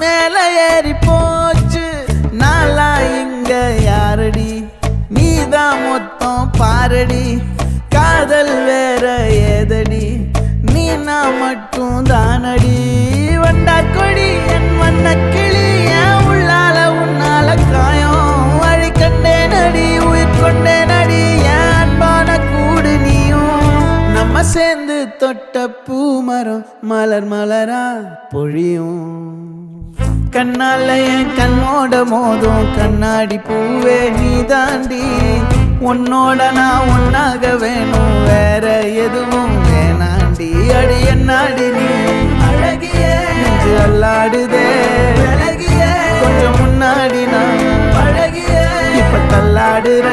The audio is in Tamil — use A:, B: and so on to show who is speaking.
A: மேல ஏறி போச்சு நாளா இங்க யாரடி நீதான் மொத்தம் பாரடி காதல் வேற ஏதடி நீ நான் மட்டும் தானடி வண்டா கொடி என் வண்ண கிளி என் உள்ளால உன்னால காயம் வழி கண்டே நடி உயிர் கொண்டே நடி என் அன்பான கூடு நீயும் நம்ம சேர்ந்து தொட்ட பூமரம் மலர் மலரா பொழியும் கண்ணால என் கண்ணோட மோதும் கண்ணாடி பூவே நீ தாண்டி உன்னோட நான் ஒன்னாக வேணும் வேற எதுவும் வேணாண்டி அடி என்னாடி நீ அழகிய நெஞ்சு அல்லாடுதே அழகிய கொஞ்சம் முன்னாடி நான் அழகிய இப்ப தள்ளாடுற